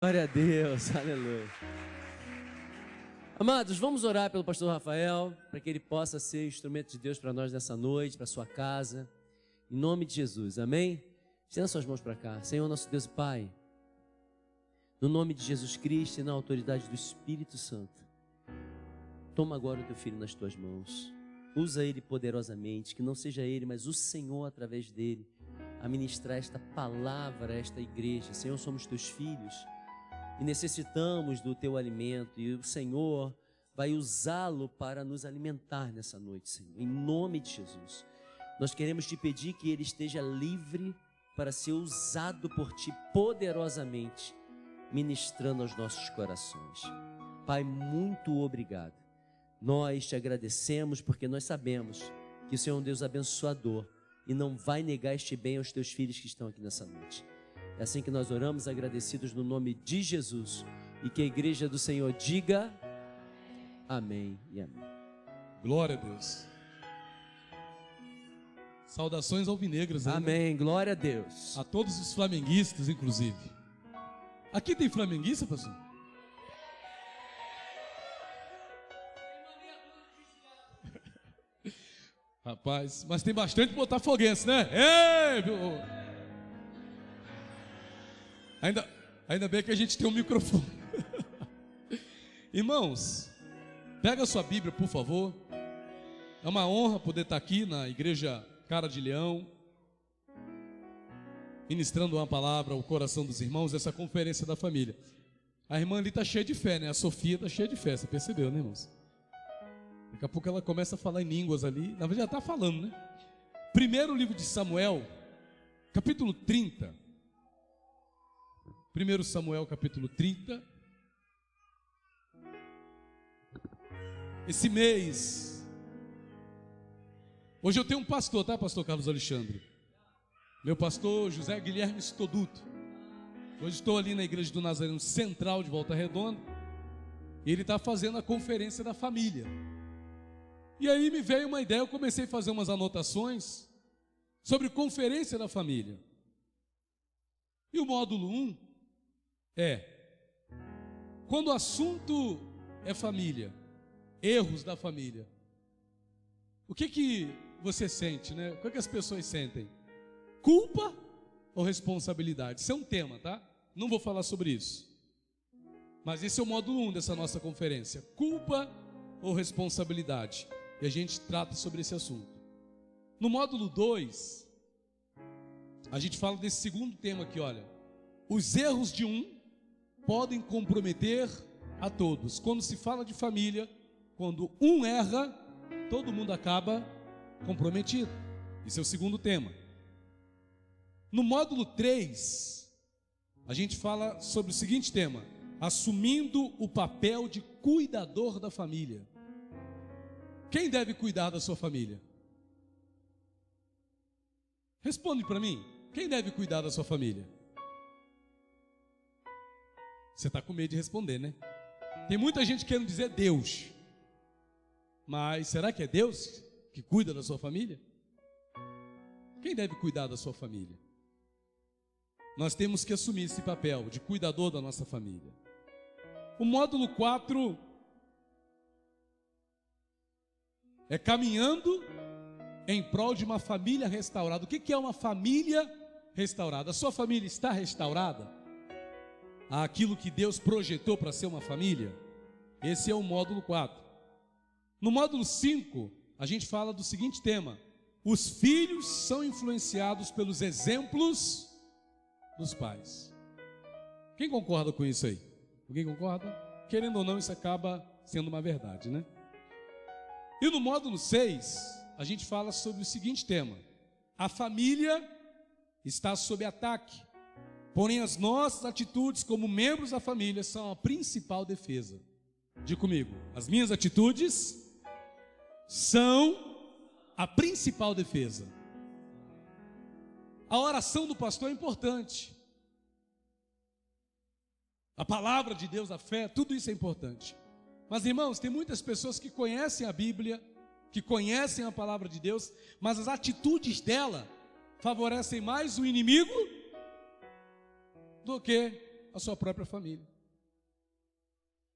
Glória a Deus, aleluia. Amados, vamos orar pelo pastor Rafael, para que ele possa ser instrumento de Deus para nós nessa noite, para sua casa, em nome de Jesus, amém? Estenda suas mãos para cá. Senhor, nosso Deus e Pai, no nome de Jesus Cristo e na autoridade do Espírito Santo, toma agora o teu filho nas tuas mãos, usa ele poderosamente, que não seja ele, mas o Senhor através dele, a ministrar esta palavra a esta igreja. Senhor, somos teus filhos e necessitamos do teu alimento, e o Senhor vai usá-lo para nos alimentar nessa noite, Senhor, em nome de Jesus. Nós queremos te pedir que ele esteja livre para ser usado por ti poderosamente, ministrando aos nossos corações. Pai, muito obrigado. Nós te agradecemos porque nós sabemos que o Senhor é um Deus abençoador e não vai negar este bem aos teus filhos que estão aqui nessa noite. É assim que nós oramos, agradecidos no nome de Jesus, e que a igreja do Senhor diga amém e amém. Glória a Deus. Saudações alvinegras. Amém, glória a Deus. A todos os flamenguistas, inclusive. Aqui tem flamenguista, pastor? Rapaz, mas tem bastante botafoguense, né? Ei, ainda bem que a gente tem um microfone. Irmãos, pega a sua Bíblia, por favor. É uma honra poder estar aqui na igreja Cara de Leão, ministrando uma palavra ao coração dos irmãos, essa conferência da família. A irmã ali está cheia de fé, né? A Sofia está cheia de fé, você percebeu, né, irmãos? Daqui a pouco ela começa a falar em línguas ali. Na verdade já está falando, né? Primeiro livro de Samuel, capítulo 30. 1 Samuel, capítulo 30. Esse mês, hoje eu tenho um pastor, tá, pastor Carlos Alexandre? Meu pastor José Guilherme Stoduto. Hoje estou ali na igreja do Nazareno Central de Volta Redonda. E ele está fazendo a conferência da família. E aí me veio uma ideia, eu comecei a fazer umas anotações sobre conferência da família. E o módulo 1 é: quando o assunto é família, erros da família, o que você sente, né? O que as pessoas sentem? Culpa ou responsabilidade? Isso é um tema, tá? Não vou falar sobre isso. Mas esse é o módulo 1 dessa nossa conferência: culpa ou responsabilidade? E a gente trata sobre esse assunto. No módulo 2, a gente fala desse segundo tema aqui, olha. Os erros de um podem comprometer a todos. Quando se fala de família, quando um erra, todo mundo acaba comprometido. Esse é o segundo tema. No módulo 3, a gente fala sobre o seguinte tema: assumindo o papel de cuidador da família. Quem deve cuidar da sua família? Responde para mim. Quem deve cuidar da sua família? Você está com medo de responder, né? Tem muita gente querendo dizer Deus. Mas será que é Deus que cuida da sua família? Quem deve cuidar da sua família? Nós temos que assumir esse papel de cuidador da nossa família. O módulo 4 é caminhando em prol de uma família restaurada. O que é uma família restaurada? A sua família está restaurada? Aquilo que Deus projetou para ser uma família? Esse é o módulo 4. No módulo 5, a gente fala do seguinte tema: os filhos são influenciados pelos exemplos dos pais. Quem concorda com isso aí? Alguém concorda? Querendo ou não, isso acaba sendo uma verdade, né? E no módulo 6, a gente fala sobre o seguinte tema: a família está sob ataque, porém as nossas atitudes como membros da família são a principal defesa. Diga comigo: as minhas atitudes são a principal defesa. A oração do pastor é importante. A palavra de Deus, a fé, tudo isso é importante. Mas, irmãos, tem muitas pessoas que conhecem a Bíblia, que conhecem a palavra de Deus, mas as atitudes dela favorecem mais o inimigo do que a sua própria família.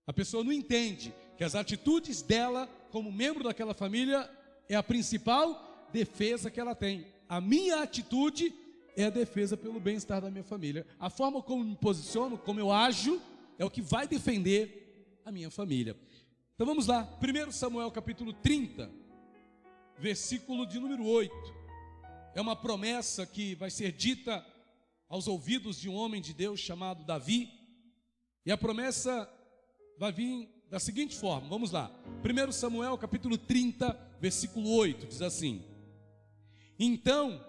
A pessoa não entende que as atitudes dela, como membro daquela família, é a principal defesa que ela tem. A minha atitude é a defesa pelo bem-estar da minha família. A forma como me posiciono, como eu ajo, é o que vai defender a minha família. Então vamos lá, 1 Samuel capítulo 30, versículo de número 8. É uma promessa que vai ser dita aos ouvidos de um homem de Deus chamado Davi. E a promessa vai vir da seguinte forma, vamos lá. 1 Samuel capítulo 30, versículo 8, diz assim: Então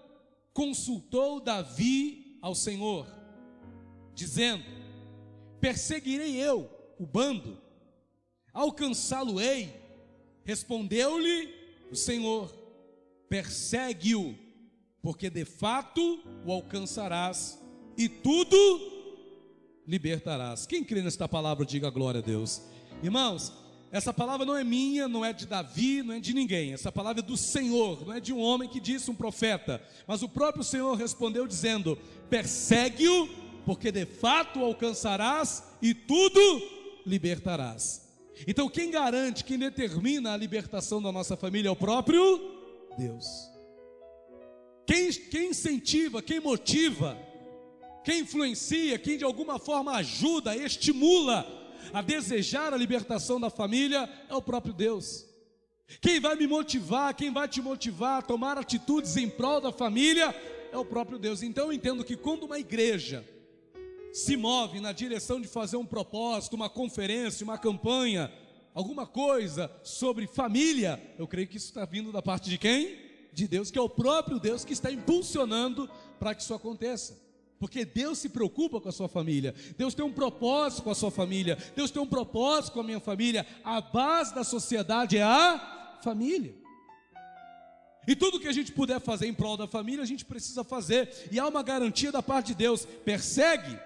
consultou Davi ao Senhor, dizendo: Perseguirei eu o bando, alcançá-lo-ei. Respondeu-lhe o Senhor: Persegue-o, porque de fato o alcançarás e tudo libertarás. Quem crê nesta palavra, diga glória a Deus. Irmãos, essa palavra não é minha, não é de Davi, não é de ninguém. Essa palavra é do Senhor, não é de um homem que disse, um profeta. Mas o próprio Senhor respondeu dizendo: Persegue-o, porque de fato o alcançarás e tudo libertarás. Então quem garante, quem determina a libertação da nossa família é o próprio Deus. Quem incentiva, quem motiva, quem influencia, quem de alguma forma ajuda, estimula a desejar a libertação da família é o próprio Deus. Quem vai me motivar, quem vai te motivar a tomar atitudes em prol da família é o próprio Deus. Então eu entendo que quando uma igreja se move na direção de fazer um propósito, uma conferência, uma campanha, alguma coisa sobre família, eu creio que isso está vindo da parte de quem? De Deus, que é o próprio Deus que está impulsionando para que isso aconteça. Porque Deus se preocupa com a sua família, Deus tem um propósito com a sua família, Deus tem um propósito com a minha família. A base da sociedade é a família. E tudo que a gente puder fazer em prol da família, a gente precisa fazer. E há uma garantia da parte de Deus: persegue,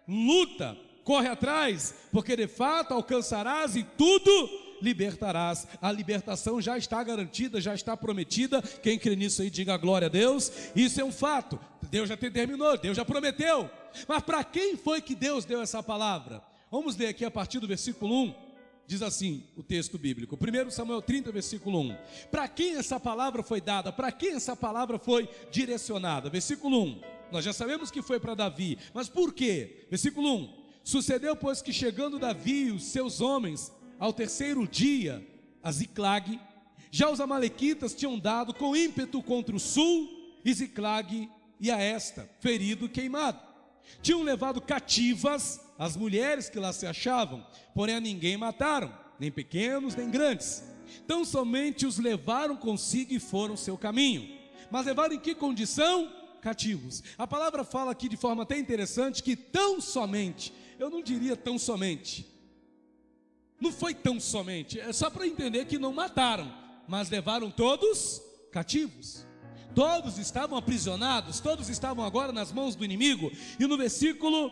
luta, corre atrás, porque de fato alcançarás e tudo libertarás. A libertação já está garantida, já está prometida. Quem crê nisso aí, diga glória a Deus. Isso é um fato, Deus já determinou, Deus já prometeu. Mas para quem foi que Deus deu essa palavra? Vamos ler aqui a partir do versículo 1. Diz assim o texto bíblico, 1 Samuel 30, versículo 1. Para quem essa palavra foi dada? Para quem essa palavra foi direcionada? Versículo 1, nós já sabemos que foi para Davi, mas por quê? Versículo 1, sucedeu pois que chegando Davi e os seus homens ao terceiro dia a Ziclag, já os amalequitas tinham dado com ímpeto contra o sul, e Ziclag e a esta, ferido e queimado. Tinham levado cativas as mulheres que lá se achavam, porém a ninguém mataram, nem pequenos nem grandes. Então somente os levaram consigo e foram seu caminho. Mas levaram em que condição? Cativos. A palavra fala aqui de forma até interessante que tão somente, eu não diria tão somente, não foi tão somente, é só para entender que não mataram, mas levaram todos cativos. Todos estavam aprisionados, todos estavam agora nas mãos do inimigo. E no versículo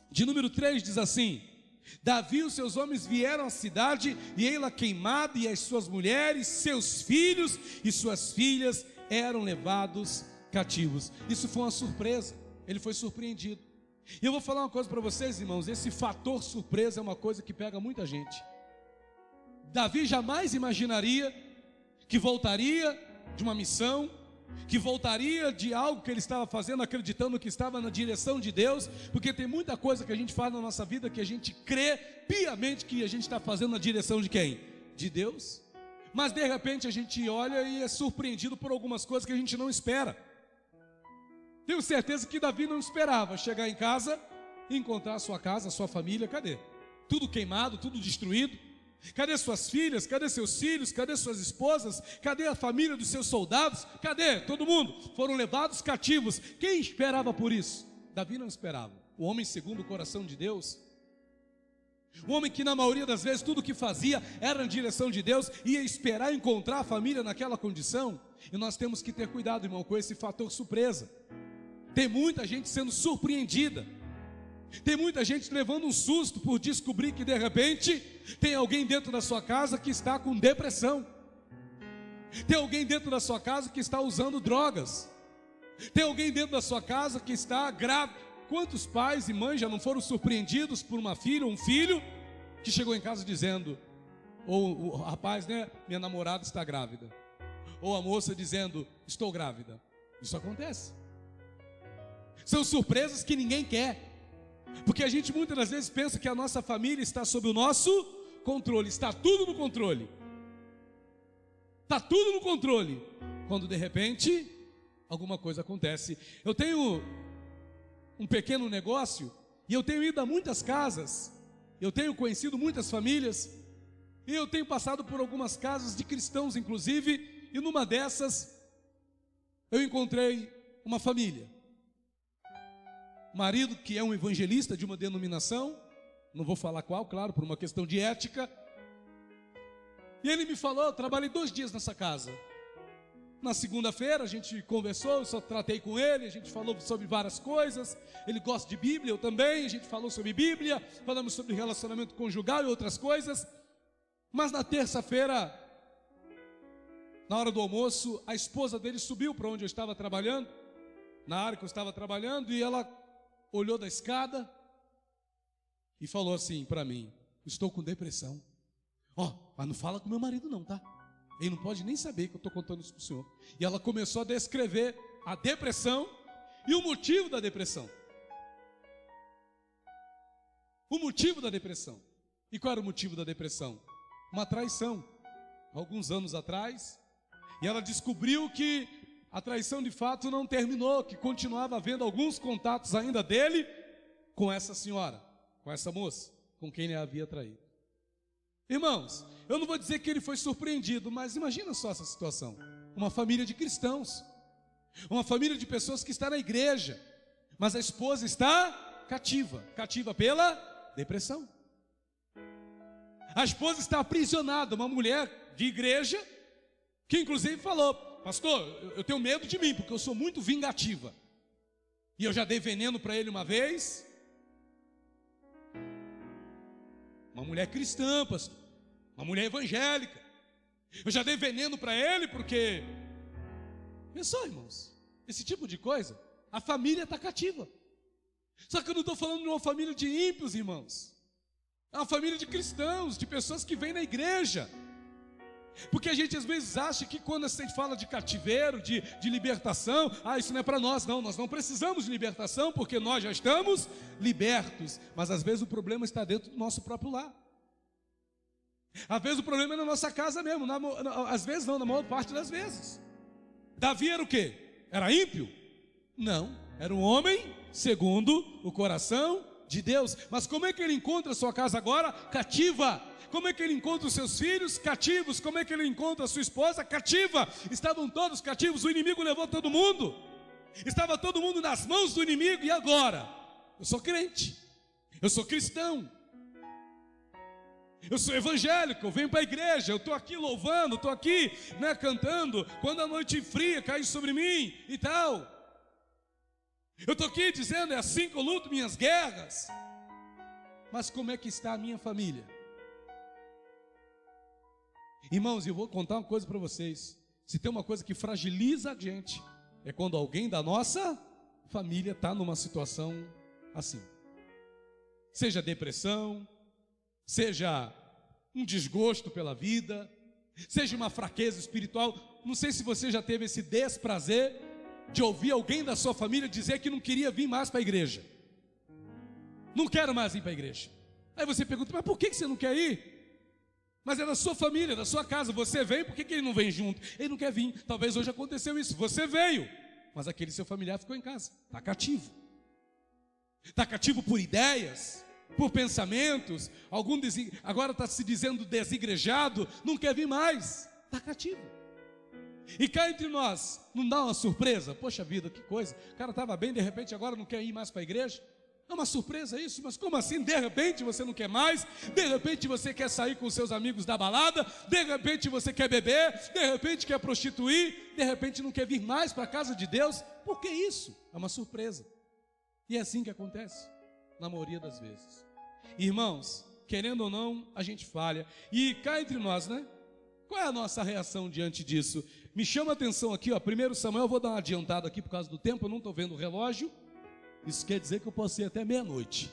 de número 3 diz assim: Davi e os seus homens vieram à cidade, e ei-la queimada, e as suas mulheres, seus filhos e suas filhas eram levados cativos. Isso foi uma surpresa, ele foi surpreendido. E eu vou falar uma coisa para vocês, irmãos, esse fator surpresa é uma coisa que pega muita gente. Davi jamais imaginaria que voltaria de uma missão, que voltaria de algo que ele estava fazendo, acreditando que estava na direção de Deus, porque tem muita coisa que a gente faz na nossa vida que a gente crê piamente que a gente está fazendo na direção de quem? De Deus. Mas de repente a gente olha e é surpreendido por algumas coisas que a gente não espera. Tenho certeza que Davi não esperava chegar em casa e encontrar a sua casa, a sua família, cadê? Tudo queimado, tudo destruído. Cadê suas filhas? Cadê seus filhos? Cadê suas esposas? Cadê a família dos seus soldados? Cadê? Todo mundo foram levados cativos. Quem esperava por isso? Davi não esperava. O homem segundo o coração de Deus, o homem que na maioria das vezes tudo que fazia era na direção de Deus, ia esperar encontrar a família naquela condição. E nós temos que ter cuidado, irmão, com esse fator surpresa. Tem muita gente sendo surpreendida, tem muita gente levando um susto por descobrir que de repente tem alguém dentro da sua casa que está com depressão, tem alguém dentro da sua casa que está usando drogas, tem alguém dentro da sua casa que está grave, quantos pais e mães já não foram surpreendidos por uma filha ou um filho que chegou em casa dizendo, ou o rapaz, né, minha namorada está grávida, ou a moça dizendo, estou grávida. Isso acontece. São surpresas que ninguém quer, porque a gente muitas das vezes pensa que a nossa família está sob o nosso controle. Está tudo no controle. Está tudo no controle, quando de repente alguma coisa acontece. Eu tenho um pequeno negócio e eu tenho ido a muitas casas, eu tenho conhecido muitas famílias, e eu tenho passado por algumas casas de cristãos inclusive, e numa dessas eu encontrei uma família, marido que é um evangelista de uma denominação, não vou falar qual, claro, por uma questão de ética, e ele me falou, eu trabalhei 2 dias nessa casa. Na segunda-feira a gente conversou, eu só tratei com ele, a gente falou sobre várias coisas, ele gosta de Bíblia, eu também, a gente falou sobre Bíblia, falamos sobre relacionamento conjugal e outras coisas, mas na terça-feira, na hora do almoço, a esposa dele subiu para onde eu estava trabalhando, na área que eu estava trabalhando, e ela olhou da escada e falou assim para mim, estou com depressão. Mas não fala com meu marido não, tá? Ele não pode nem saber que eu estou contando isso para o senhor. E ela começou a descrever a depressão e o motivo da depressão. O motivo da depressão. E qual era o motivo da depressão? Uma traição. Alguns anos atrás. E ela descobriu que a traição de fato não terminou, que continuava havendo alguns contatos ainda dele com essa senhora, com essa moça, com quem ele havia traído. Irmãos, eu não vou dizer que ele foi surpreendido, mas imagina só essa situação. Uma família de cristãos, uma família de pessoas que está na igreja, mas a esposa está cativa pela depressão. A esposa está aprisionada, uma mulher de igreja, que inclusive falou, pastor, eu tenho medo de mim, porque eu sou muito vingativa. E eu já dei veneno para ele uma vez. Uma mulher cristã, pastor, uma mulher evangélica. Eu já dei veneno para ele porque... Pensou, irmãos, esse tipo de coisa, a família está cativa. Só que eu não estou falando de uma família de ímpios, irmãos. É uma família de cristãos, de pessoas que vêm na igreja. Porque a gente às vezes acha que quando a gente fala de cativeiro, de libertação, isso não é para nós. Não, nós não precisamos de libertação, porque nós já estamos libertos. Mas às vezes o problema está dentro do nosso próprio lar. Às vezes o problema é na nossa casa mesmo, às vezes não, na maior parte das vezes. Davi era o quê? Era ímpio? Não, era um homem segundo o coração de Deus. Mas como é que ele encontra a sua casa agora? Cativa. Como é que ele encontra os seus filhos? Cativos. Como é que ele encontra a sua esposa? Cativa. Estavam todos cativos, o inimigo levou todo mundo. Estava todo mundo nas mãos do inimigo. E agora? Eu sou crente, eu sou cristão, eu sou evangélico, eu venho para a igreja, eu estou aqui louvando, estou aqui, cantando, quando a noite fria cai sobre mim e tal. Eu estou aqui dizendo, é assim que eu luto minhas guerras. Mas como é que está a minha família? Irmãos, eu vou contar uma coisa para vocês. Se tem uma coisa que fragiliza a gente, é quando alguém da nossa família está numa situação assim. Seja depressão, seja um desgosto pela vida, seja uma fraqueza espiritual. Não sei se você já teve esse desprazer de ouvir alguém da sua família dizer que não queria vir mais para a igreja. Não quero mais ir para a igreja. Aí você pergunta, mas por que você não quer ir? Mas é da sua família, da sua casa, você veio, por que ele não vem junto? Ele não quer vir, talvez hoje aconteceu isso, você veio, mas aquele seu familiar ficou em casa, está cativo. Está cativo por ideias, por pensamentos, agora está se dizendo desigrejado, não quer vir mais, está cativo. E cá entre nós, não dá uma surpresa? Poxa vida, que coisa, o cara estava bem, de repente agora não quer ir mais para a igreja? É uma surpresa isso, mas como assim? De repente você não quer mais, de repente você quer sair com seus amigos da balada, de repente você quer beber, de repente quer prostituir, de repente não quer vir mais para a casa de Deus. Por que isso? É uma surpresa. E é assim que acontece, na maioria das vezes. Irmãos, querendo ou não, a gente falha. E cá entre nós, qual é a nossa reação diante disso? Me chama a atenção aqui, 1 Samuel, eu vou dar uma adiantada aqui por causa do tempo, eu não estou vendo o relógio. Isso quer dizer que eu posso ir até meia-noite.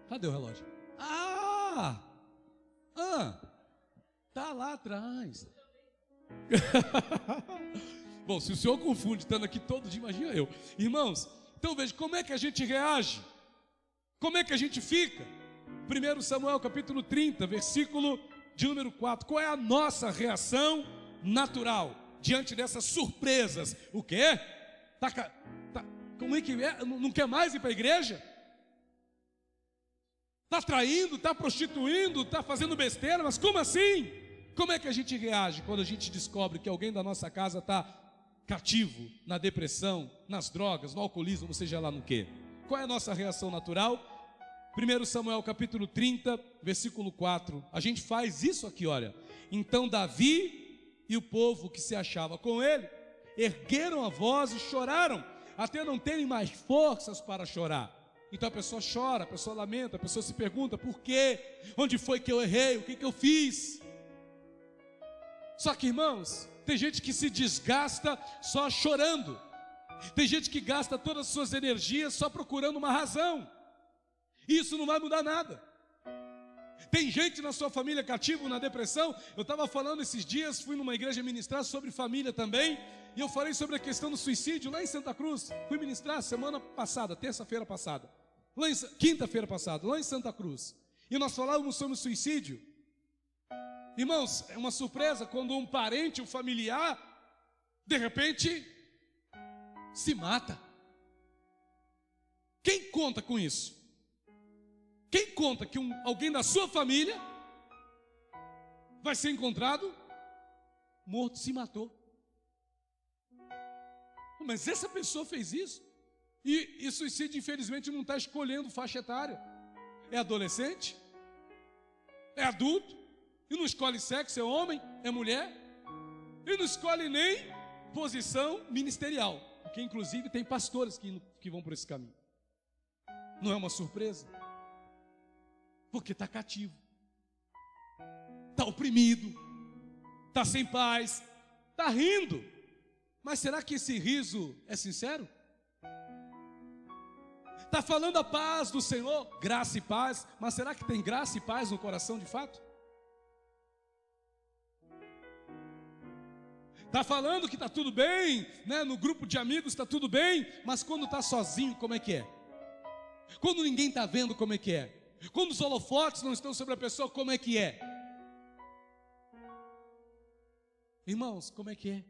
Cadê o relógio? Tá lá atrás. Bom, se o senhor confunde estando aqui todo dia, imagina eu. Irmãos, então veja, como é que a gente reage? Como é que a gente fica? 1 Samuel capítulo 30, versículo de número 4. Qual é a nossa reação natural diante dessas surpresas? O quê? Como é que é? Não quer mais ir para a igreja? Está traindo, está prostituindo, está fazendo besteira, mas como assim? Como é que a gente reage quando a gente descobre que alguém da nossa casa está cativo na depressão, nas drogas, no alcoolismo, seja lá no quê? Qual é a nossa reação natural? 1 Samuel capítulo 30, versículo 4. A gente faz isso aqui, olha. Então Davi e o povo que se achava com ele ergueram a voz e choraram, até não terem mais forças para chorar. Então a pessoa chora, a pessoa lamenta, a pessoa se pergunta: por quê? Onde foi que eu errei? O que eu fiz? Só que, irmãos, tem gente que se desgasta só chorando. Tem gente que gasta todas as suas energias só procurando uma razão. Isso não vai mudar nada. Tem gente na sua família cativo na depressão. Eu estava falando esses dias, fui numa igreja ministrar sobre família também, e eu falei sobre a questão do suicídio lá em Santa Cruz. Fui ministrar semana passada, terça-feira passada, quinta-feira passada, lá em Santa Cruz. E nós falávamos sobre o suicídio. Irmãos, é uma surpresa quando um parente, um familiar, de repente, se mata. Quem conta com isso? Quem conta que alguém da sua família vai ser encontrado morto, se matou? Mas essa pessoa fez isso. E suicídio, infelizmente, não está escolhendo faixa etária. É adolescente, é adulto, e não escolhe sexo, é homem, é mulher, e não escolhe nem posição ministerial, porque inclusive tem pastores que vão por esse caminho. Não é uma surpresa? Porque está cativo, está oprimido, está sem paz, está rindo. Mas será que esse riso é sincero? Está falando a paz do Senhor, graça e paz, mas será que tem graça e paz no coração de fato? Está falando que está tudo bem, né? No grupo de amigos está tudo bem, mas quando está sozinho, como é que é? Quando ninguém está vendo, como é que é? Quando os holofotes não estão sobre a pessoa, como é que é? Irmãos, como é que é?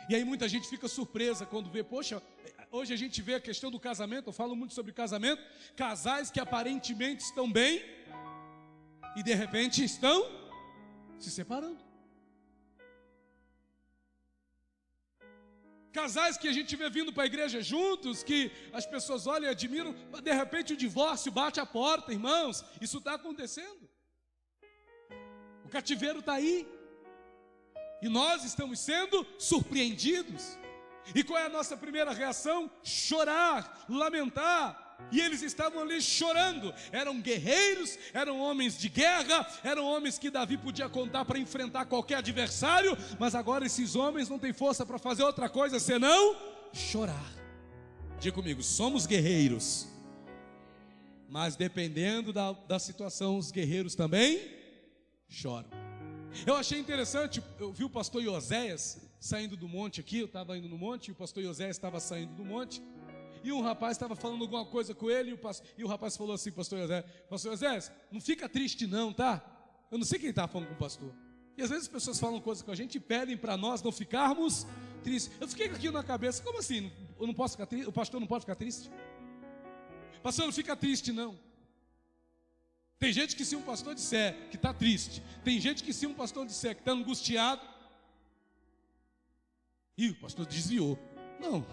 E aí muita gente fica surpresa quando vê, poxa, hoje a gente vê a questão do casamento, eu falo muito sobre casamento, casais que aparentemente estão bem e de repente estão se separando. Casais que a gente vê vindo para a igreja juntos, que as pessoas olham e admiram, mas de repente o divórcio bate a porta, irmãos, isso está acontecendo. O cativeiro está aí. E nós estamos sendo surpreendidos. E qual é a nossa primeira reação? Chorar, lamentar. E eles estavam ali chorando. Eram guerreiros, eram homens de guerra, eram homens que Davi podia contar para enfrentar qualquer adversário. Mas agora esses homens não têm força para fazer outra coisa senão chorar. Diga comigo, somos guerreiros. Mas dependendo da situação, os guerreiros também choram. Eu achei interessante, eu vi o pastor Ioséias saindo do monte aqui, eu estava indo no monte, e o pastor Ioséias estava saindo do monte, e um rapaz estava falando alguma coisa com ele, e o rapaz falou assim: pastor Ioséias, não fica triste não, tá? Eu não sei quem estava falando com o pastor. E às vezes as pessoas falam coisas com a gente e pedem para nós não ficarmos tristes. Eu fiquei com aquilo na cabeça, como assim? Eu não posso ficar triste? O pastor não pode ficar triste? Pastor, não fica triste não. Tem gente que se um pastor disser que está triste, tem gente que se um pastor disser que está angustiado, o pastor desviou. Não.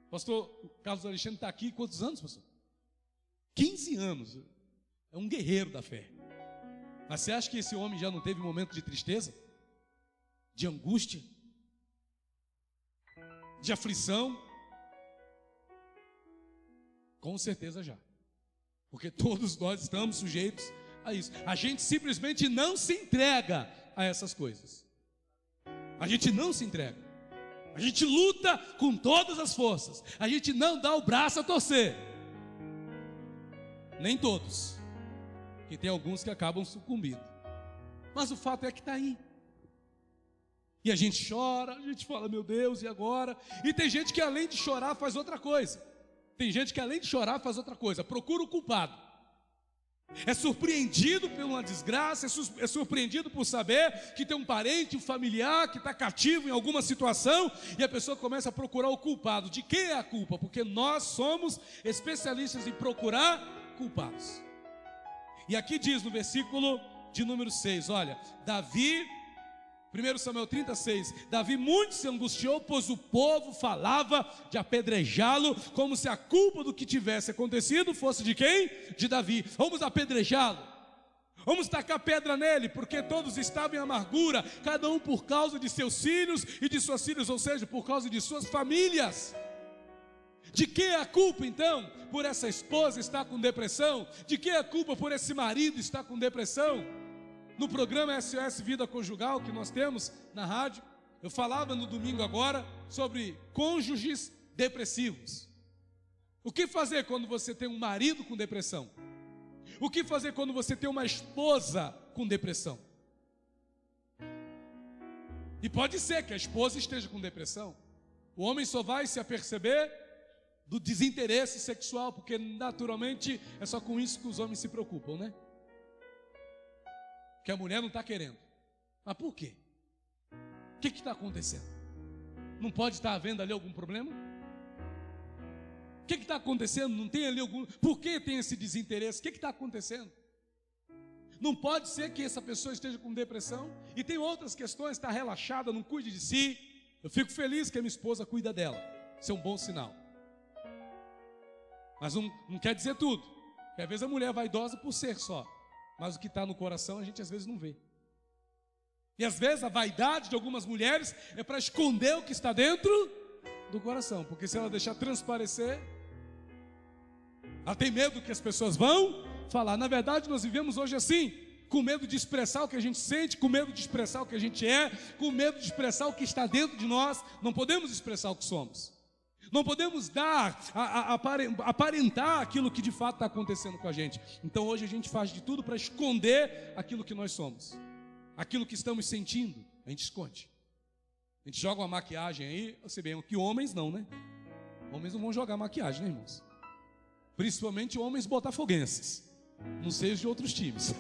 Pastor Carlos Alexandre está aqui quantos anos, pastor? 15 anos. É um guerreiro da fé. Mas você acha que esse homem já não teve momento de tristeza? De angústia? De aflição? Com certeza já. Porque todos nós estamos sujeitos a isso. A gente simplesmente não se entrega a essas coisas. A gente não se entrega. A gente luta com todas as forças. A gente não dá o braço a torcer. Nem todos. Que tem alguns que acabam sucumbindo. Mas o fato é que está aí. E a gente chora, a gente fala, meu Deus, e agora? E tem gente que além de chorar faz outra coisa. Tem gente que além de chorar faz outra coisa. Procura o culpado. É surpreendido por uma desgraça, é surpreendido por saber que tem um parente, um familiar que está cativo em alguma situação, e a pessoa começa a procurar o culpado. De quem é a culpa? Porque nós somos especialistas em procurar culpados. E aqui diz no versículo de número 6, olha, Davi, 1 Samuel 36, Davi muito se angustiou, pois o povo falava de apedrejá-lo, como se a culpa do que tivesse acontecido fosse de quem? De Davi. Vamos apedrejá-lo, vamos tacar pedra nele, porque todos estavam em amargura, cada um por causa de seus filhos e de suas filhas, ou seja, por causa de suas famílias. De quem é a culpa então? Por essa esposa estar com depressão? De quem é a culpa por esse marido estar com depressão? No programa SOS Vida Conjugal que nós temos na rádio, eu falava no domingo agora sobre cônjuges depressivos. O que fazer quando você tem um marido com depressão? O que fazer quando você tem uma esposa com depressão? E pode ser que a esposa esteja com depressão. O homem só vai se aperceber do desinteresse sexual, porque naturalmente é só com isso que os homens se preocupam, né? Que a mulher não está querendo. Mas por quê? O que está acontecendo? Não pode estar havendo ali algum problema? O que está acontecendo? Não tem ali algum... Por que tem esse desinteresse? O que está acontecendo? Não pode ser que essa pessoa esteja com depressão. E tem outras questões, está relaxada, não cuide de si. Eu fico feliz que a minha esposa cuida dela. Isso é um bom sinal. Mas não quer dizer tudo. Porque às vezes a mulher é vaidosa por ser só. Mas o que está no coração a gente às vezes não vê. E às vezes a vaidade de algumas mulheres é para esconder o que está dentro do coração. Porque se ela deixar transparecer, ela tem medo que as pessoas vão falar. Na verdade nós vivemos hoje assim, com medo de expressar o que a gente sente, com medo de expressar o que a gente é, com medo de expressar o que está dentro de nós. Não podemos expressar o que somos. Não podemos aparentar aquilo que de fato está acontecendo com a gente. Então hoje a gente faz de tudo para esconder aquilo que nós somos. Aquilo que estamos sentindo, a gente esconde. A gente joga uma maquiagem aí, você bem, que homens não, né? Homens não vão jogar maquiagem, né, irmãos? Principalmente homens botafoguenses. Não sei os de outros times.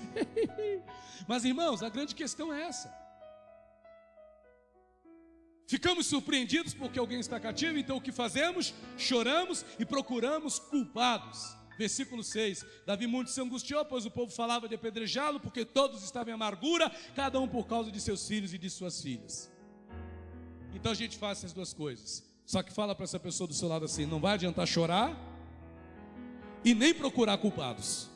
Mas, irmãos, a grande questão é essa. Ficamos surpreendidos porque alguém está cativo, então o que fazemos? Choramos e procuramos culpados. Versículo 6, Davi muito se angustiou, pois o povo falava de apedrejá-lo, porque todos estavam em amargura, cada um por causa de seus filhos e de suas filhas. Então a gente faz essas duas coisas. Só que fala para essa pessoa do seu lado assim, não vai adiantar chorar e nem procurar culpados.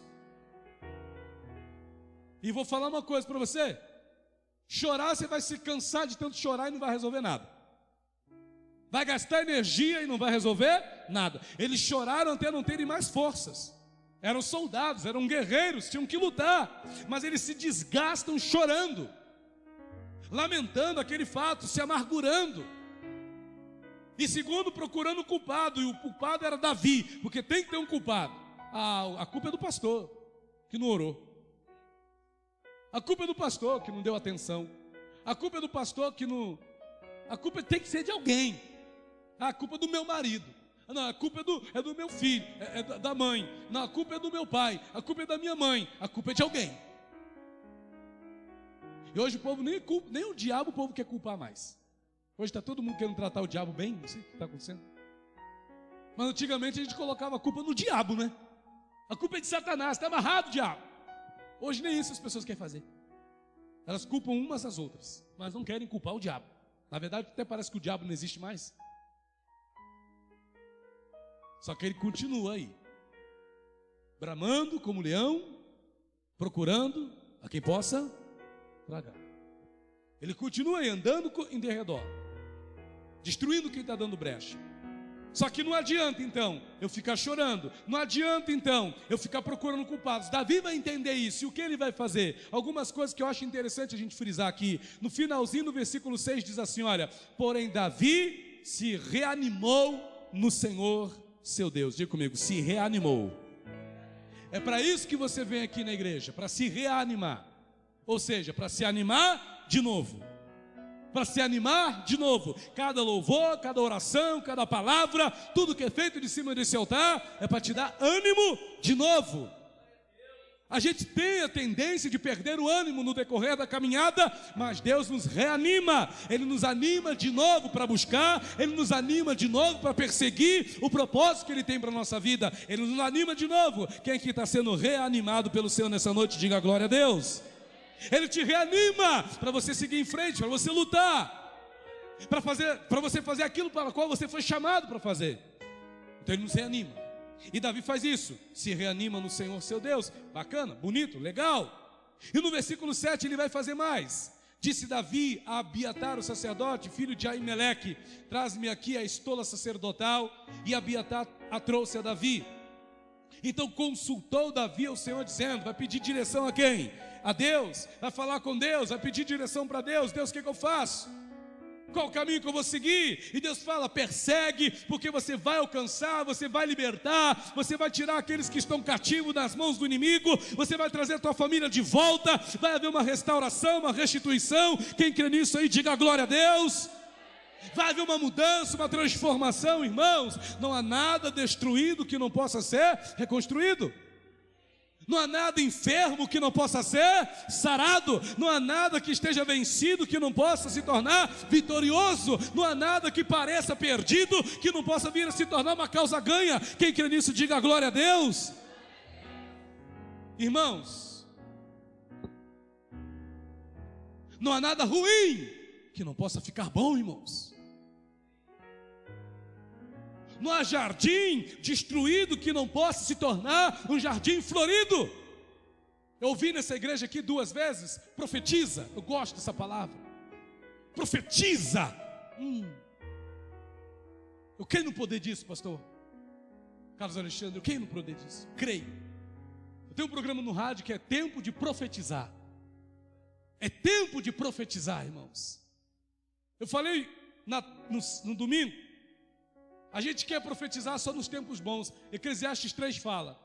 E vou falar uma coisa para você. Chorar, você vai se cansar de tanto chorar e não vai resolver nada. Vai gastar energia e não vai resolver nada. Eles choraram até não terem mais forças. Eram soldados, eram guerreiros, tinham que lutar. Mas eles se desgastam chorando, lamentando aquele fato, se amargurando. E segundo, procurando o culpado. E o culpado era Davi, porque tem que ter um culpado. A culpa é do pastor, que não orou. A culpa é do pastor que não deu atenção. A culpa é do pastor que não... A culpa tem que ser de alguém. A culpa é do meu marido. Não, a culpa é do meu filho, é da mãe. Não, a culpa é do meu pai. A culpa é da minha mãe. A culpa é de alguém. E hoje o povo nem o diabo o povo quer culpar mais. Hoje está todo mundo querendo tratar o diabo bem. Não sei o que está acontecendo. Mas antigamente a gente colocava a culpa no diabo, né? A culpa é de Satanás, está amarrado o diabo. Hoje nem isso as pessoas querem fazer. Elas culpam umas às outras, mas não querem culpar o diabo. Na verdade até parece que o diabo não existe mais. Só que ele continua aí, bramando como leão, procurando a quem possa tragar. Ele continua aí andando em derredor, destruindo quem está dando brecha. Só que não adianta então eu ficar chorando, não adianta então eu ficar procurando culpados. Davi vai entender isso, e o que ele vai fazer? Algumas coisas que eu acho interessante a gente frisar aqui. No finalzinho do versículo 6 diz assim, olha, porém Davi se reanimou no Senhor seu Deus. Diga comigo, se reanimou. É para isso que você vem aqui na igreja, para se reanimar. Ou seja, para se animar de novo. Para se animar de novo. Cada louvor, cada oração, cada palavra, tudo que é feito de cima desse altar é para te dar ânimo de novo. A gente tem a tendência de perder o ânimo no decorrer da caminhada, mas Deus nos reanima. Ele nos anima de novo para buscar, Ele nos anima de novo para perseguir o propósito que Ele tem para a nossa vida. Ele nos anima de novo. Quem aqui está sendo reanimado pelo Senhor nessa noite, diga glória a Deus. Ele te reanima para você seguir em frente, para você lutar, para você fazer aquilo para o qual você foi chamado para fazer. Então Ele nos reanima. E Davi faz isso, se reanima no Senhor seu Deus. Bacana, bonito, legal. E no versículo 7 ele vai fazer mais. Disse Davi a Abiatar, o sacerdote, filho de Aimeleque: traz-me aqui a estola sacerdotal. E Abiatar a trouxe a Davi. Então consultou Davi ao Senhor, dizendo: vai pedir direção a quem? A Deus. Vai falar com Deus, vai pedir direção para Deus. Deus, o que eu faço? Qual o caminho que eu vou seguir? E Deus fala: persegue, porque você vai alcançar, você vai libertar, você vai tirar aqueles que estão cativos das mãos do inimigo, você vai trazer a tua família de volta, vai haver uma restauração, uma restituição. Quem crê nisso aí, diga glória a Deus. Vai haver uma mudança, uma transformação, irmãos. Não há nada destruído que não possa ser reconstruído. Não há nada enfermo que não possa ser sarado. Não há nada que esteja vencido que não possa se tornar vitorioso. Não há nada que pareça perdido que não possa vir a se tornar uma causa ganha. Quem crê nisso, diga glória a Deus. Irmãos, não há nada ruim que não possa ficar bom, irmãos. Não há jardim destruído que não possa se tornar um jardim florido. Eu ouvi nessa igreja aqui 2 vezes: profetiza. Eu gosto dessa palavra. Profetiza. Eu creio no poder disso, pastor Carlos Alexandre. Eu creio no poder disso. Creio. Eu tenho um programa no rádio que é tempo de profetizar. É tempo de profetizar, irmãos. Eu falei no domingo. A gente quer profetizar só nos tempos bons. Eclesiastes 3 fala: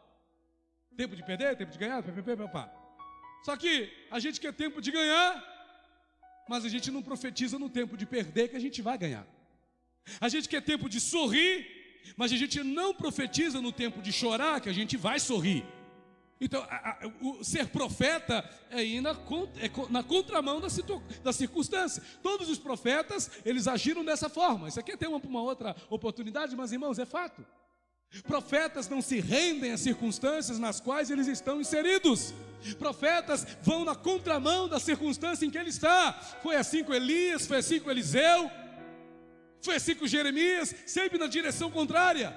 tempo de perder, tempo de ganhar, papá. Só que a gente quer tempo de ganhar, mas a gente não profetiza no tempo de perder, que a gente vai ganhar. A gente quer tempo de sorrir, mas a gente não profetiza no tempo de chorar, que a gente vai sorrir. Então, o ser profeta é ir na contramão da circunstância. Todos os profetas, eles agiram dessa forma. Isso aqui é tema para uma outra oportunidade, mas irmãos, é fato. Profetas não se rendem às circunstâncias nas quais eles estão inseridos. Profetas vão na contramão da circunstância em que ele está. Foi assim com Elias, foi assim com Eliseu, foi assim com Jeremias, sempre na direção contrária.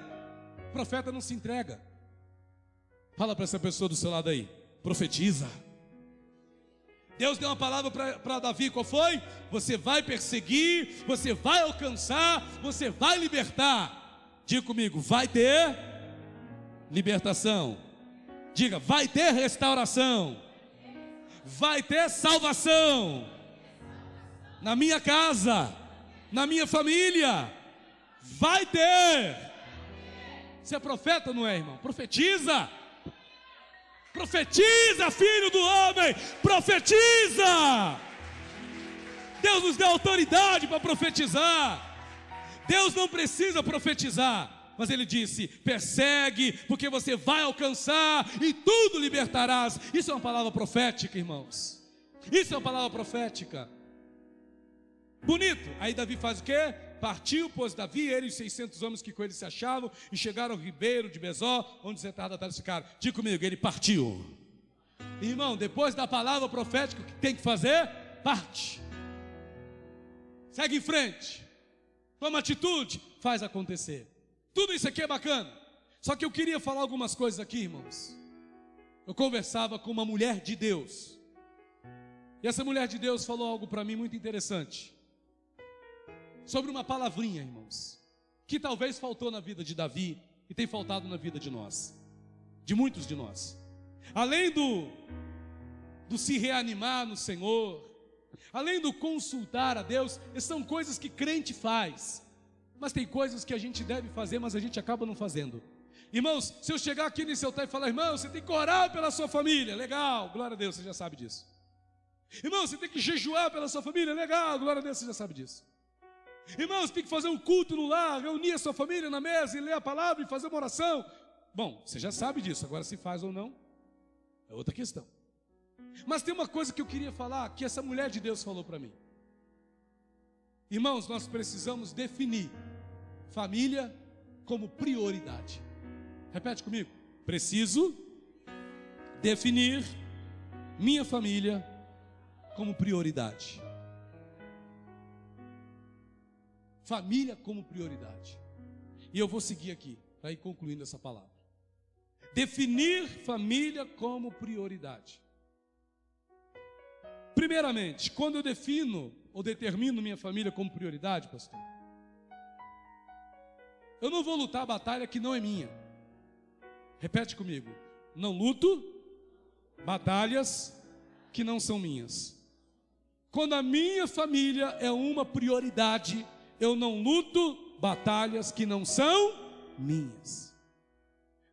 O profeta não se entrega. Fala para essa pessoa do seu lado aí: profetiza. Deus deu uma palavra para Davi, qual foi? Você vai perseguir, você vai alcançar, você vai libertar. Diga comigo: vai ter libertação. Diga: vai ter restauração. Vai ter salvação. Na minha casa, na minha família, vai ter. Você é profeta, não é, irmão? Profetiza. Profetiza, filho do homem, profetiza. Deus nos deu autoridade para profetizar. Deus não precisa profetizar, mas Ele disse: persegue, porque você vai alcançar e tudo libertarás. Isso é uma palavra profética, irmãos. Isso é uma palavra profética. Bonito. Aí Davi faz o quê? Partiu, pois Davi, ele e os 600 homens que com ele se achavam, e chegaram ao ribeiro de Besó, onde os retardatários ficaram. Diga comigo: ele partiu. Irmão, depois da palavra profética, o que tem que fazer? Parte. Segue em frente. Toma atitude, faz acontecer. Tudo isso aqui é bacana. Só que eu queria falar algumas coisas aqui, irmãos. Eu conversava com uma mulher de Deus, e essa mulher de Deus falou algo para mim muito interessante, sobre uma palavrinha, irmãos, que talvez faltou na vida de Davi e tem faltado na vida de nós, de muitos de nós. Além do se reanimar no Senhor, além do consultar a Deus, essas são coisas que crente faz. Mas tem coisas que a gente deve fazer, mas a gente acaba não fazendo. Irmãos, se eu chegar aqui nesse altar e falar: irmão, você tem que orar pela sua família, legal, glória a Deus, você já sabe disso. Irmão, você tem que jejuar pela sua família, legal, glória a Deus, você já sabe disso. Irmão, você tem que fazer um culto no lar, reunir a sua família na mesa e ler a palavra e fazer uma oração. Bom, você já sabe disso, agora se faz ou não, é outra questão. Mas tem uma coisa que eu queria falar, que essa mulher de Deus falou para mim. Irmãos, nós precisamos definir família como prioridade. Repete comigo. Preciso definir minha família como prioridade. Família como prioridade. E eu vou seguir aqui, para ir concluindo essa palavra. Definir família como prioridade. Primeiramente, quando eu defino ou determino minha família como prioridade, pastor, eu não vou lutar a batalha que não é minha. Repete comigo. Não luto batalhas que não são minhas. Quando a minha família é uma prioridade, eu não luto batalhas que não são minhas.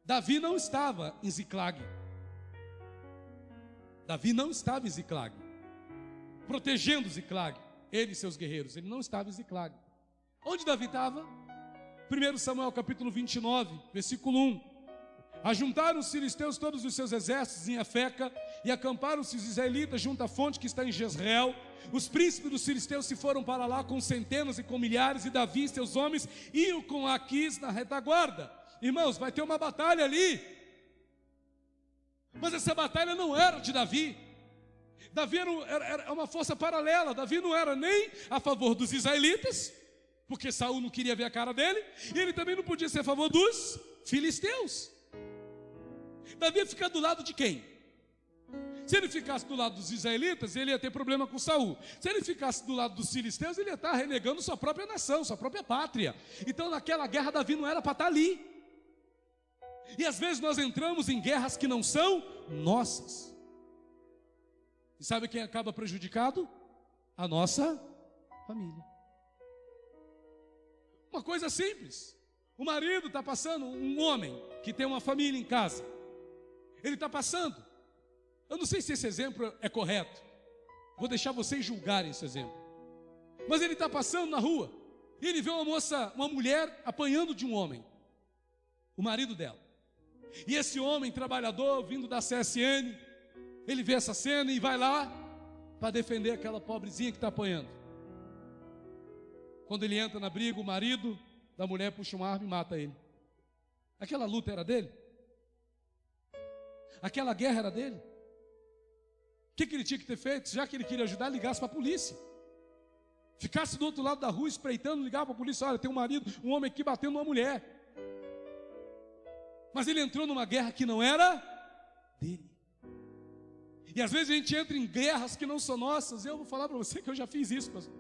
Davi não estava em Ziclag. Davi não estava em Ziclag, protegendo Ziclag, ele e seus guerreiros. Ele não estava em Ziclag. Onde Davi estava? 1 Samuel capítulo 29, versículo 1. Ajuntaram os filisteus todos os seus exércitos em Afeca, e acamparam-se os israelitas junto à fonte que está em Jezreel. Os príncipes dos filisteus se foram para lá com centenas e com milhares, e Davi e seus homens iam com Aquis na retaguarda. Irmãos, vai ter uma batalha ali. Mas essa batalha não era de Davi. Davi era uma força paralela. Davi não era nem a favor dos israelitas, porque Saul não queria ver a cara dele, e ele também não podia ser a favor dos filisteus. Davi ia ficar do lado de quem? Se ele ficasse do lado dos israelitas, ele ia ter problema com Saul. Se ele ficasse do lado dos filisteus, ele ia estar renegando sua própria nação, sua própria pátria. Então naquela guerra Davi não era para estar ali. E às vezes nós entramos em guerras que não são nossas. E sabe quem acaba prejudicado? A nossa família. Uma coisa simples. O marido está passando, um homem que tem uma família em casa, ele está passando. Eu não sei se esse exemplo é correto, vou deixar vocês julgarem esse exemplo. Mas ele está passando na rua, e ele vê uma mulher apanhando de um homem, o marido dela. E esse homem trabalhador, vindo da CSN, ele vê essa cena e vai lá para defender aquela pobrezinha que está apanhando. Quando ele entra na briga, o marido da mulher puxa uma arma e mata ele. Aquela luta era dele? Aquela guerra era dele? O que ele tinha que ter feito? Já que ele queria ajudar, ligasse para a polícia. Ficasse do outro lado da rua espreitando, ligava para a polícia: olha, tem um marido, um homem aqui batendo uma mulher. Mas ele entrou numa guerra que não era dele. E às vezes a gente entra em guerras que não são nossas. Eu vou falar para você que eu já fiz isso, pastor.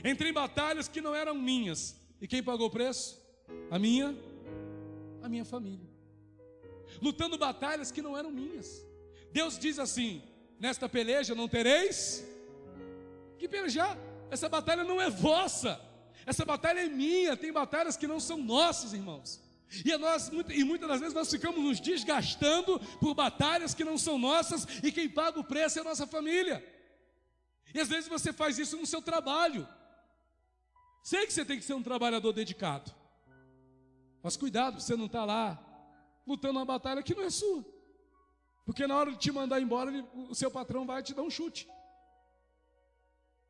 Entrei em batalhas que não eram minhas. E quem pagou o preço? A minha família. Lutando batalhas que não eram minhas. Deus diz assim: nesta peleja não tereis que pelejar. Essa batalha não é vossa. Essa batalha é minha. Tem batalhas que não são nossas, irmãos. E muitas das vezes nós ficamos nos desgastando por batalhas que não são nossas, e quem paga o preço é a nossa família. E às vezes você faz isso no seu trabalho. Sei que você tem que ser um trabalhador dedicado, mas cuidado, você não está lá lutando uma batalha que não é sua, porque na hora de te mandar embora, o seu patrão vai te dar um chute.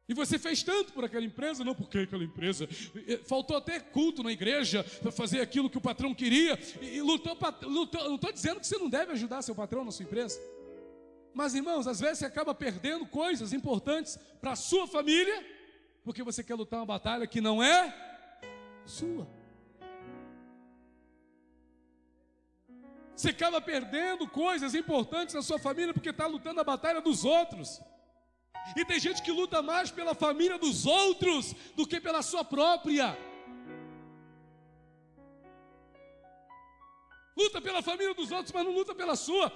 E você fez tanto por aquela empresa, não porque aquela empresa, faltou até culto na igreja para fazer aquilo que o patrão queria, e lutou. Não estou dizendo que você não deve ajudar seu patrão na sua empresa, mas irmãos, às vezes você acaba perdendo coisas importantes para a sua família, porque você quer lutar uma batalha que não é sua. Você acaba perdendo coisas importantes na sua família porque está lutando a batalha dos outros. E tem gente que luta mais pela família dos outros do que pela sua própria. Luta pela família dos outros, mas não luta pela sua.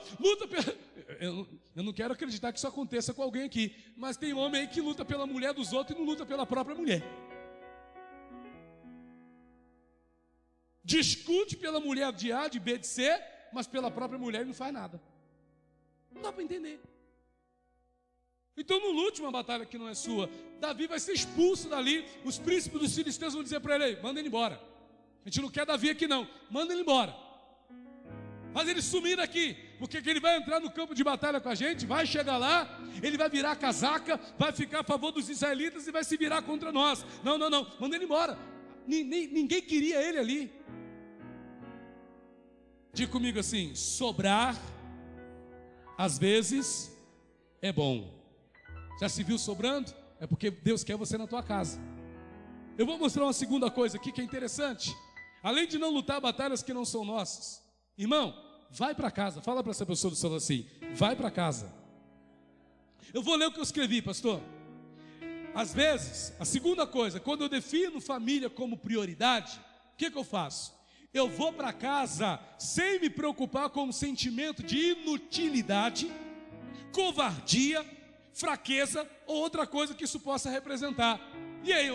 Eu não quero acreditar que isso aconteça com alguém aqui, mas tem homem aí que luta pela mulher dos outros e não luta pela própria mulher. discute pela mulher de A, de B, de C, mas pela própria mulher ele não faz nada. Não dá para entender. Então não lute uma batalha que não é sua. Davi vai ser expulso dali. Os príncipes dos filisteus vão dizer para ele: manda ele embora. A gente não quer Davi aqui não, manda ele embora. Faz ele sumir daqui, porque ele vai entrar no campo de batalha com a gente, vai chegar lá, ele vai virar a casaca, vai ficar a favor dos israelitas e vai se virar contra nós. Não, manda ele embora. Ninguém queria ele ali. Diga comigo assim: sobrar às vezes é bom. Já se viu sobrando? É porque Deus quer você na tua casa. Eu vou mostrar uma segunda coisa aqui que é interessante. Além de não lutar batalhas que não são nossas, irmão, vai para casa. Fala para essa pessoa do celular assim: vai para casa. Eu vou ler o que eu escrevi, pastor. Às vezes, a segunda coisa, quando eu defino família como prioridade, o que eu faço? Eu vou para casa sem me preocupar com um sentimento de inutilidade, covardia, fraqueza ou outra coisa que isso possa representar. E aí,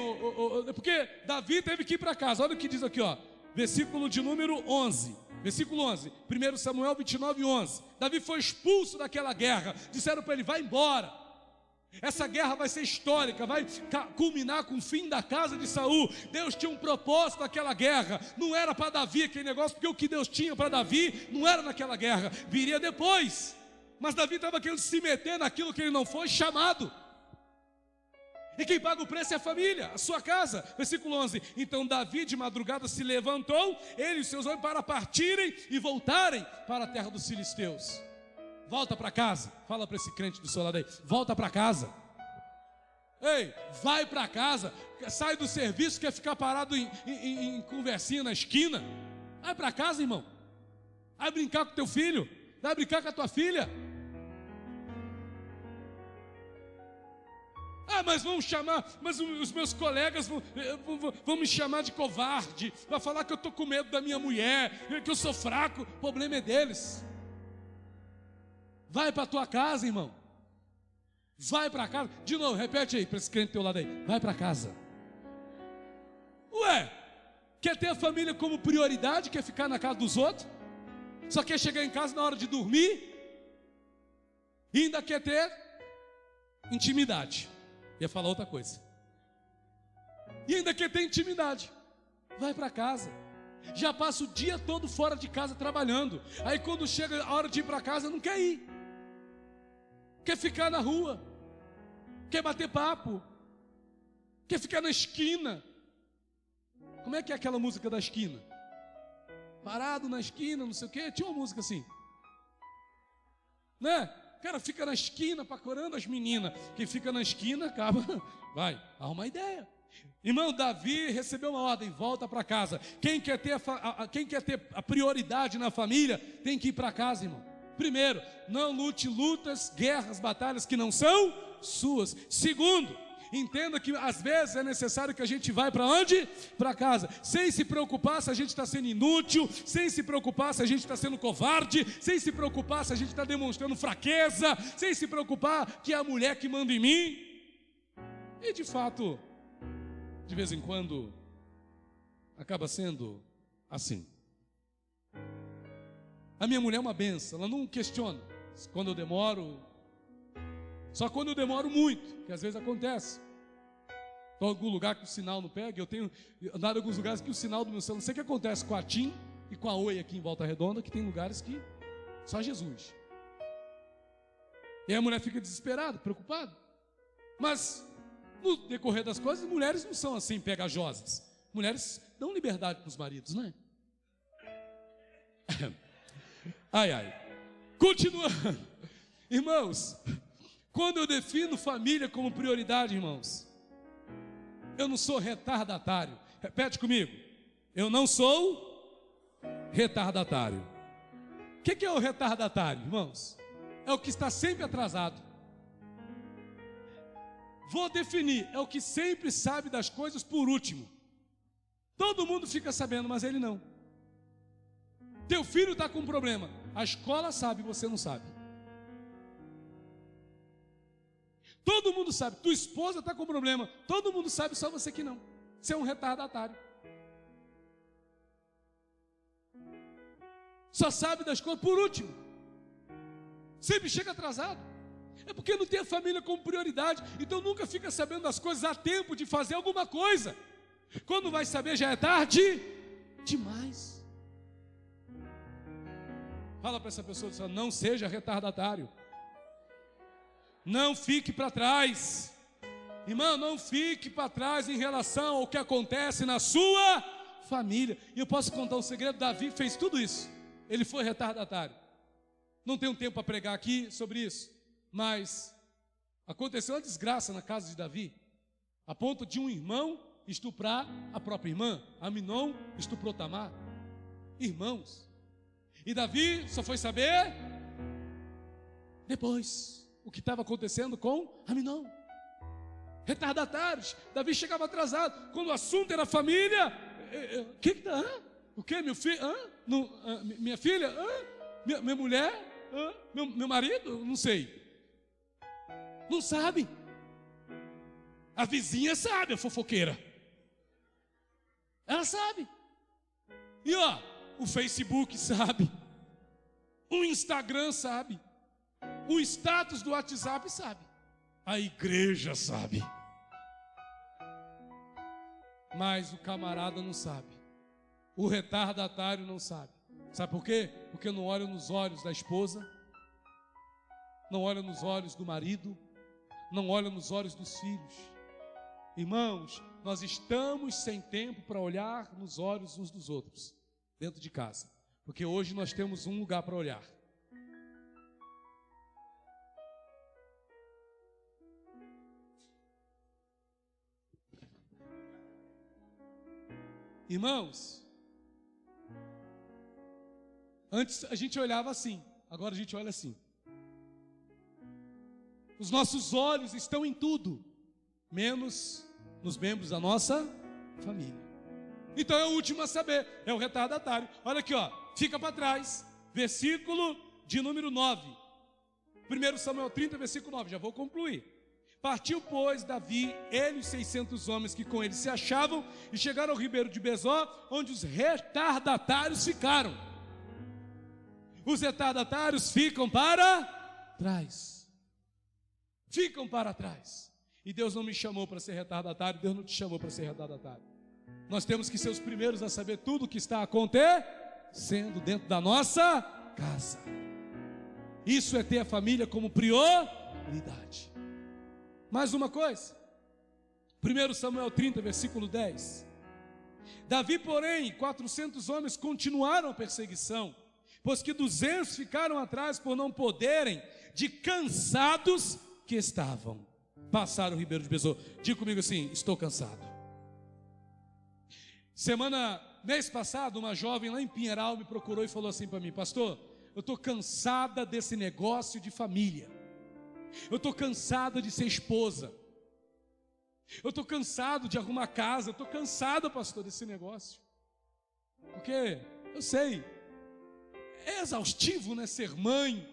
porque Davi teve que ir para casa. Olha o que diz aqui, ó, versículo de número 11. Versículo 11, 1 Samuel 29, 11. Davi foi expulso daquela guerra. Disseram para ele: vai embora. Essa guerra vai ser histórica, vai culminar com o fim da casa de Saul. Deus tinha um propósito naquela guerra. Não era para Davi aquele negócio, porque o que Deus tinha para Davi não era naquela guerra, viria depois. Mas Davi estava querendo se meter naquilo que ele não foi chamado. E quem paga o preço é a família, a sua casa. Versículo 11. Então Davi de madrugada se levantou, ele e os seus homens, para partirem e voltarem para a terra dos filisteus. Volta para casa. Fala para esse crente do seu lado aí: volta para casa. Ei, vai para casa. Sai do serviço, quer ficar parado em conversinha na esquina. Vai para casa, irmão. Vai brincar com teu filho. Vai brincar com a tua filha. Ah, mas vão chamar, mas os meus colegas vão me chamar de covarde, vai falar que eu estou com medo da minha mulher, que eu sou fraco. O problema é deles. Vai para a tua casa, irmão. Vai para casa. De novo, repete aí para esse crente do teu lado aí: vai para casa. Ué, quer ter a família como prioridade? Quer ficar na casa dos outros? Só quer chegar em casa na hora de dormir? E ainda quer ter intimidade. Ia falar outra coisa. E ainda quer ter intimidade. Vai para casa. Já passa o dia todo fora de casa trabalhando. Aí quando chega a hora de ir para casa, não quer ir. Quer ficar na rua. Quer bater papo. Quer ficar na esquina. Como é que é aquela música da esquina? Parado na esquina, não sei o quê. Tinha uma música assim, né? O cara fica na esquina procurando as meninas. Quem fica na esquina acaba, vai, arruma ideia. Irmão, Davi recebeu uma ordem: volta para casa. Quem quer ter a prioridade na família tem que ir para casa, irmão. Primeiro, não lute lutas, guerras, batalhas que não são suas. Segundo, entenda que às vezes é necessário que a gente vá para onde? Para casa, sem se preocupar se a gente está sendo inútil, sem se preocupar se a gente está sendo covarde, sem se preocupar se a gente está demonstrando fraqueza, sem se preocupar que é a mulher que manda em mim. E de fato, de vez em quando, acaba sendo assim. A minha mulher é uma benção, ela não questiona quando eu demoro. Só quando eu demoro muito, que às vezes acontece. Estou em algum lugar que o sinal não pega. Eu tenho andado em alguns lugares que o sinal do meu celular, não sei o que acontece com a TIM e com a Oi aqui em Volta Redonda, que tem lugares que só Jesus. E a mulher fica desesperada, preocupada. Mas no decorrer das coisas, mulheres não são assim pegajosas. Mulheres dão liberdade para os maridos, não é? Ai, ai. Continuando. Irmãos, quando eu defino família como prioridade, irmãos, eu não sou retardatário. Repete comigo: eu não sou retardatário. O que é o retardatário, irmãos? É o que está sempre atrasado. Vou definir: é o que sempre sabe das coisas por último. Todo mundo fica sabendo, mas ele não. Teu filho está com um problema, a escola sabe, você não sabe. Todo mundo sabe. Tua esposa está com problema, todo mundo sabe, só você que não. Você é um retardatário. Só sabe das coisas por último. Sempre chega atrasado. É porque não tem a família como prioridade. Então nunca fica sabendo das coisas a tempo de fazer alguma coisa. Quando vai saber já é tarde demais. Fala para essa pessoa, não seja retardatário. Não fique para trás. Irmão, não fique para trás em relação ao que acontece na sua família. E eu posso contar um segredo, Davi fez tudo isso. Ele foi retardatário. Não tenho tempo para pregar aqui sobre isso, mas aconteceu uma desgraça na casa de Davi, a ponto de um irmão estuprar a própria irmã. Aminon estuprou Tamar. Irmãos. E Davi só foi saber depois o que estava acontecendo com Aminon. Retardatários. Davi chegava atrasado. Quando o assunto era família, o que, meu filho? Minha filha? Minha mulher? Meu marido? Não sei. Não sabe. A vizinha sabe, a fofoqueira. Ela sabe. E o Facebook sabe. O Instagram sabe. O status do WhatsApp sabe. A igreja sabe. Mas o camarada não sabe. O retardatário não sabe. Sabe por quê? Porque não olha nos olhos da esposa, não olha nos olhos do marido, não olha nos olhos dos filhos. Irmãos, nós estamos sem tempo para olhar nos olhos uns dos outros, dentro de casa. Porque hoje nós temos um lugar para olhar. Irmãos, antes a gente olhava assim, agora a gente olha assim. Os nossos olhos estão em tudo, menos nos membros da nossa família. Então é o último a saber, é o retardatário. Olha aqui, fica para trás, versículo de número 9. 1 Samuel 30, versículo 9, já vou concluir. Partiu, pois, Davi, ele e os 600 homens que com ele se achavam, e chegaram ao ribeiro de Besor, onde os retardatários ficaram. Os retardatários ficam para trás. Ficam para trás. E Deus não me chamou para ser retardatário, Deus não te chamou para ser retardatário. Nós temos que ser os primeiros a saber tudo o que está acontecendo dentro da nossa casa. Isso é ter a família como prioridade. Mais uma coisa, 1 Samuel 30, versículo 10. Davi, porém, 400 homens continuaram a perseguição, pois que 200 ficaram atrás por não poderem, de cansados que estavam, passar o ribeiro de Besor. Diga comigo assim: estou cansado. Mês passado, uma jovem lá em Pinheiral me procurou e falou assim para mim: pastor, eu estou cansada desse negócio de família. Eu estou cansada de ser esposa. Eu estou cansado de arrumar casa. Eu estou cansado, pastor, desse negócio. Porque, eu sei, é exaustivo, né, ser mãe.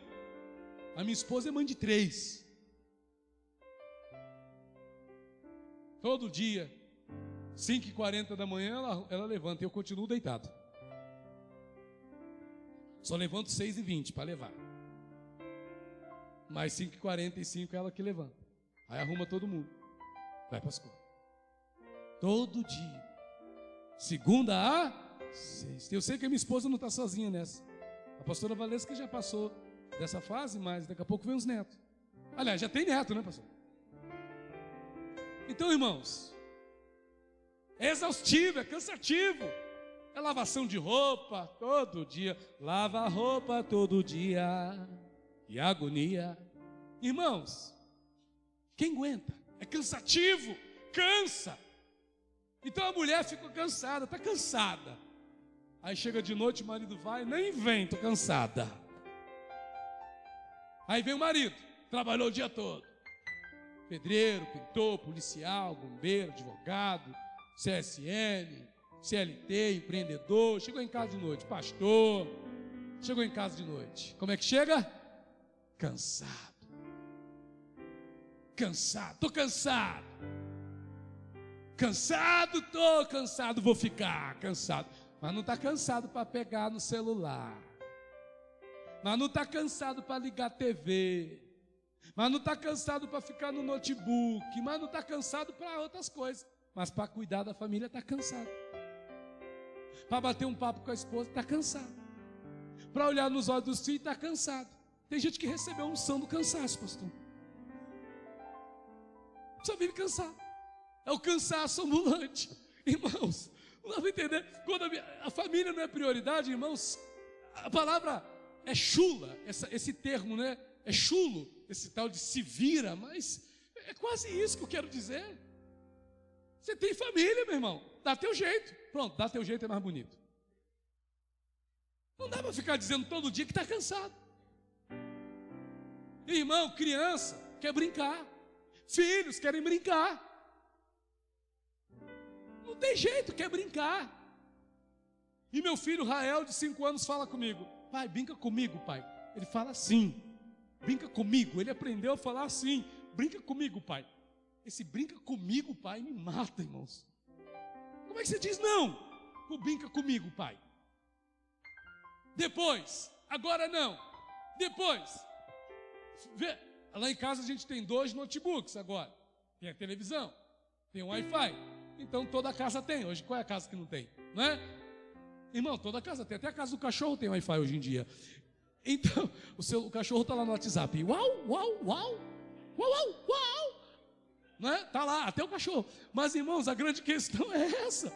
A minha esposa é mãe de 3. Todo dia, 5h40 da manhã, ela levanta e eu continuo deitado. Só levanto 6h20 para levar. Mais 5h45 é ela que levanta. Aí arruma todo mundo. Vai para a escola. Todo dia. Segunda a sexta. Eu sei que a minha esposa não está sozinha nessa. A pastora Valesca já passou dessa fase, mas daqui a pouco vem os netos. Aliás, já tem neto, né, pastor? Então, irmãos, é exaustivo, é cansativo. É lavação de roupa todo dia. Lava a roupa todo dia. E agonia. Irmãos, quem aguenta? É cansativo, cansa. Então a mulher fica cansada, está cansada. Aí chega de noite, o marido vai, nem vem, estou cansada. Aí vem o marido, trabalhou o dia todo. Pedreiro, pintor, policial, bombeiro, advogado, CSN, CLT, empreendedor. Chegou em casa de noite, pastor. Chegou em casa de noite. Como é que chega? Cansado. Cansado, estou cansado. Cansado, estou cansado, vou ficar cansado. Mas não está cansado para pegar no celular. mas não está cansado para ligar a TV, mas não está cansado para ficar no notebook, mas não está cansado para outras coisas, mas para cuidar da família está cansado, para bater um papo com a esposa está cansado, para olhar nos olhos dos filhos está cansado. Tem gente que recebeu unção do cansaço, pastor. Só vive cansado. É o cansaço ambulante. Irmãos, não dá para entender. Quando a família não é prioridade, irmãos, a palavra é chula, esse termo, né? É chulo, esse tal de se vira, mas é quase isso que eu quero dizer. Você tem família, meu irmão, dá teu jeito. Pronto, dá teu jeito é mais bonito. Não dá para ficar dizendo todo dia que está cansado. Irmão, criança quer brincar, filhos querem brincar. Não tem jeito, quer brincar. E meu filho Rael, de 5 anos, fala comigo: pai, brinca comigo, pai. Ele fala assim: brinca comigo. Ele aprendeu a falar assim: brinca comigo, pai. Esse brinca comigo, pai, me mata, irmãos. Como é que você diz não? Pô, brinca comigo, pai. Depois, agora não. Depois, lá em casa a gente tem 2 notebooks agora. Tem a televisão, tem o Wi-Fi. Então toda casa tem. Hoje qual é a casa que não tem? Não é? Irmão, toda casa tem. Até a casa do cachorro tem Wi-Fi hoje em dia. Então, o cachorro está lá no WhatsApp. Uau, uau, uau. Uau, uau, uau. Não é? Está lá, até o cachorro. Mas, irmãos, a grande questão é essa.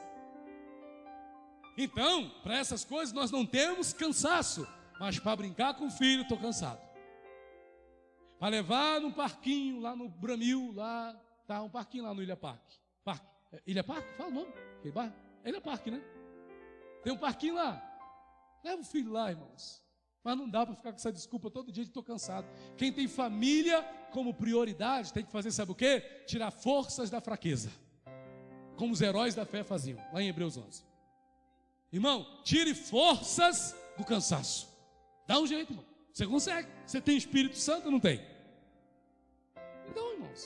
Então, para essas coisas nós não temos cansaço. Mas para brincar com o filho, estou cansado. Para levar num parquinho lá no Bramil, lá, tá um parquinho lá no Ilha Parque. Ilha Parque? Fala o nome. É Ilha Parque, né? Tem um parquinho lá. Leva o filho lá, irmãos. Mas não dá para ficar com essa desculpa todo dia de estou cansado. Quem tem família como prioridade tem que fazer, sabe o quê? Tirar forças da fraqueza. Como os heróis da fé faziam, lá em Hebreus 11. Irmão, tire forças do cansaço. Dá um jeito, irmão. Você consegue. Você tem Espírito Santo ou não tem? Então, irmãos,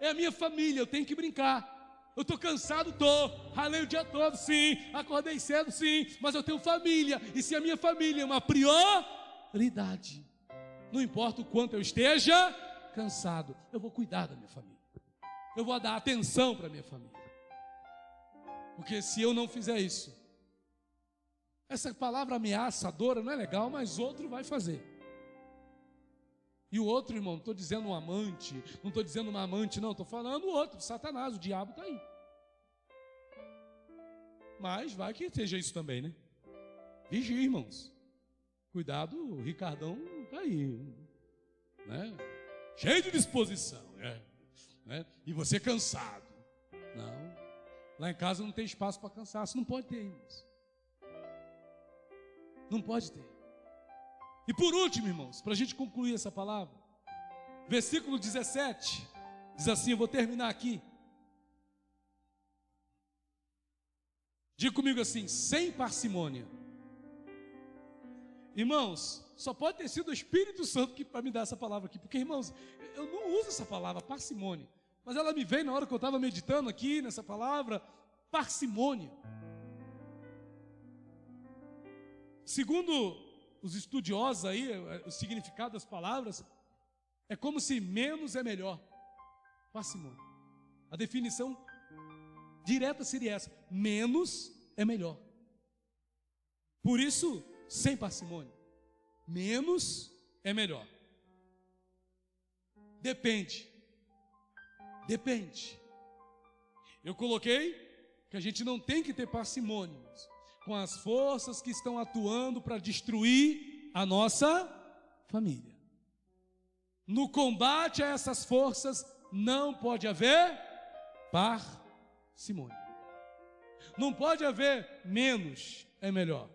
é a minha família, eu tenho que brincar. Eu estou cansado, estou. Ralei o dia todo, sim. Acordei cedo, sim. Mas eu tenho família. E se a minha família é uma prioridade, não importa o quanto eu esteja cansado, eu vou cuidar da minha família. Eu vou dar atenção para a minha família. Porque se eu não fizer isso, essa palavra ameaçadora não é legal, mas outro vai fazer. E o outro, irmão, não estou dizendo um amante, não estou dizendo uma amante, não, estou falando o outro, Satanás, o diabo está aí. Mas vai que seja isso também, né? Vigia, irmãos. Cuidado, o Ricardão está aí, né? Cheio de disposição, né? E você cansado. Não, lá em casa não tem espaço para cansaço, não pode ter, irmãos. Não pode ter. E por último, irmãos, para a gente concluir essa palavra, versículo 17, diz assim, eu vou terminar aqui. Diga comigo assim, sem parcimônia. Irmãos, só pode ter sido o Espírito Santo para me dar essa palavra aqui, porque, irmãos, eu não uso essa palavra, parcimônia, mas ela me veio na hora que eu estava meditando aqui nessa palavra, parcimônia. Segundo os estudiosos aí, o significado das palavras, é como se menos é melhor. Parcimônia. A definição direta seria essa: menos é melhor. Por isso, sem parcimônia. Menos é melhor. Depende. Eu coloquei que a gente não tem que ter parcimônia com as forças que estão atuando para destruir a nossa família. No combate a essas forças não pode haver parcimônia. Não pode haver menos é melhor.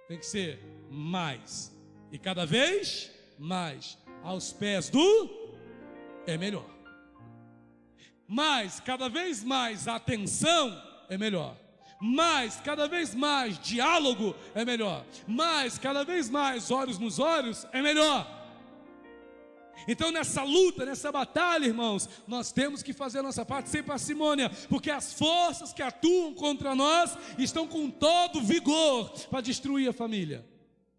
Tem que ser mais. E cada vez mais aos pés do é melhor. Mas cada vez mais atenção é melhor. Mais, cada vez mais diálogo é melhor. Mais, cada vez mais olhos nos olhos é melhor. Então nessa luta, nessa batalha, irmãos, nós temos que fazer a nossa parte sem parcimônia, porque as forças que atuam contra nós estão com todo vigor para destruir a família.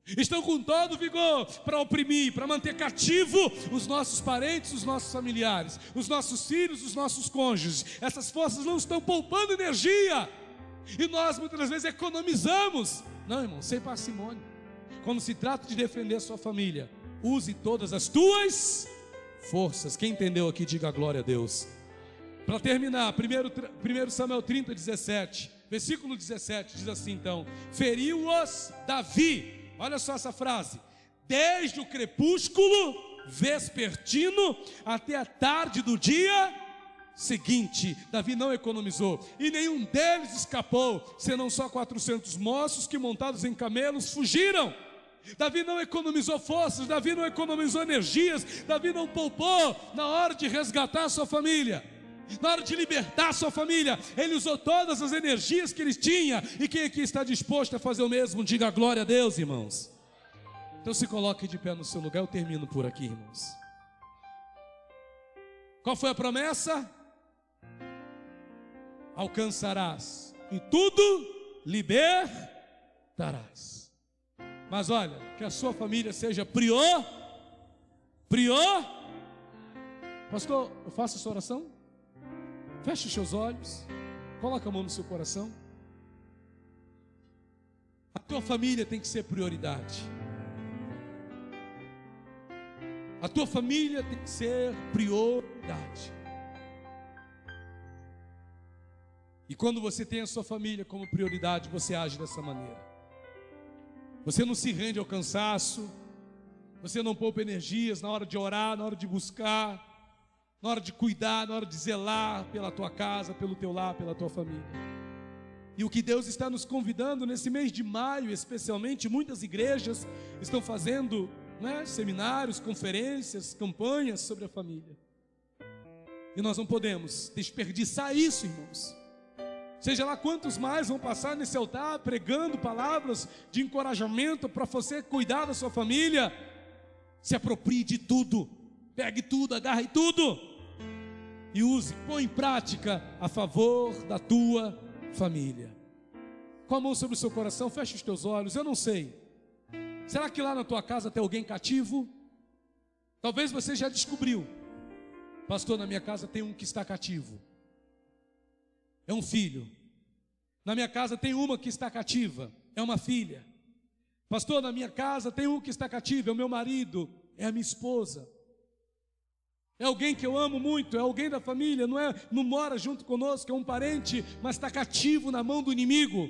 Estão com todo vigor para oprimir, para manter cativo os nossos parentes, os nossos familiares, os nossos filhos, os nossos cônjuges. Essas forças não estão poupando energia. E nós muitas vezes economizamos. Não, irmão, sem parcimônia. Quando se trata de defender a sua família, use todas as tuas forças. Quem entendeu aqui, diga glória a Deus. Para terminar, 1 Samuel 30, 17, versículo 17, diz assim então: feriu-os Davi, olha só essa frase, desde o crepúsculo vespertino até a tarde do dia seguinte. Davi não economizou, e nenhum deles escapou, senão só 400 moços que, montados em camelos, fugiram. Davi não economizou forças, Davi não economizou energias, Davi não poupou na hora de resgatar a sua família, na hora de libertar a sua família. Ele usou todas as energias que ele tinha. E quem aqui está disposto a fazer o mesmo, diga glória a Deus, irmãos. Então se coloque de pé no seu lugar. Eu termino por aqui, irmãos. Qual foi a promessa? Alcançarás e tudo libertarás. Mas olha, que a sua família seja prior. Pastor, eu faço essa oração? Feche os seus olhos, coloca a mão no seu coração. A tua família tem que ser prioridade. A tua família tem que ser prioridade. E quando você tem a sua família como prioridade, você age dessa maneira. Você não se rende ao cansaço, você não poupa energias na hora de orar, na hora de buscar, na hora de cuidar, na hora de zelar pela tua casa, pelo teu lar, pela tua família. E o que Deus está nos convidando nesse mês de maio, especialmente, muitas igrejas estão fazendo, seminários, conferências, campanhas sobre a família. E nós não podemos desperdiçar isso, irmãos. Seja lá quantos mais vão passar nesse altar pregando palavras de encorajamento para você cuidar da sua família, se aproprie de tudo, pegue tudo, agarre tudo e use, põe em prática a favor da tua família. Com a mão sobre o seu coração, feche os teus olhos. Eu não sei, será que lá na tua casa tem alguém cativo? Talvez você já descobriu: pastor, na minha casa tem um que está cativo, é um filho. Na minha casa tem uma que está cativa, é uma filha. Pastor, na minha casa tem um que está cativo, é o meu marido, é a minha esposa. É alguém que eu amo muito, é alguém da família, não mora junto conosco, é um parente, mas está cativo na mão do inimigo.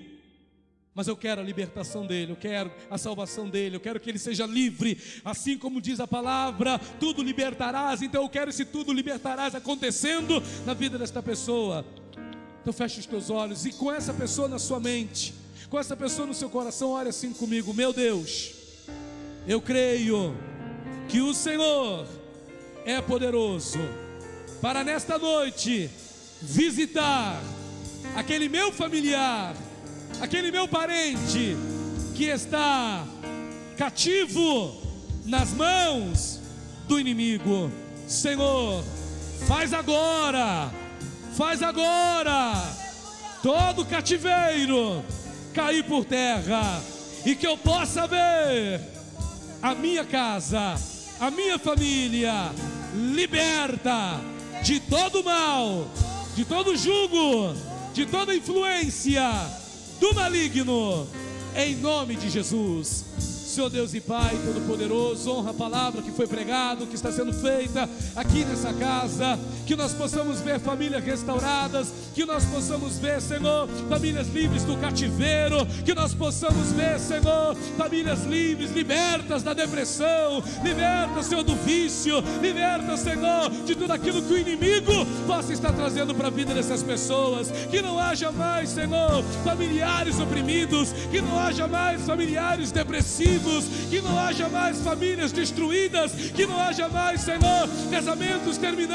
Mas eu quero a libertação dele, eu quero a salvação dele, eu quero que ele seja livre, assim como diz a palavra, tudo libertarás. Então eu quero esse tudo libertarás acontecendo na vida desta pessoa. Então feche os teus olhos e com essa pessoa na sua mente, com essa pessoa no seu coração, ore assim comigo: meu Deus, eu creio que o Senhor é poderoso para nesta noite visitar aquele meu familiar, aquele meu parente que está cativo nas mãos do inimigo. Senhor, faz agora todo cativeiro cair por terra, e que eu possa ver a minha casa, a minha família liberta de todo mal, de todo jugo, de toda influência do maligno, em nome de Jesus. Senhor Deus e Pai Todo-Poderoso, honra a palavra que foi pregada, que está sendo feita aqui nessa casa, que nós possamos ver famílias restauradas, que nós possamos ver, Senhor, famílias livres do cativeiro, que nós possamos ver, Senhor, famílias livres, libertas da depressão, liberta, Senhor, do vício, liberta, Senhor, de tudo aquilo que o inimigo possa estar trazendo para a vida dessas pessoas. Que não haja mais, Senhor, familiares oprimidos, que não haja mais familiares depressivos, que não haja mais famílias destruídas, que não haja mais, Senhor, casamentos terminados.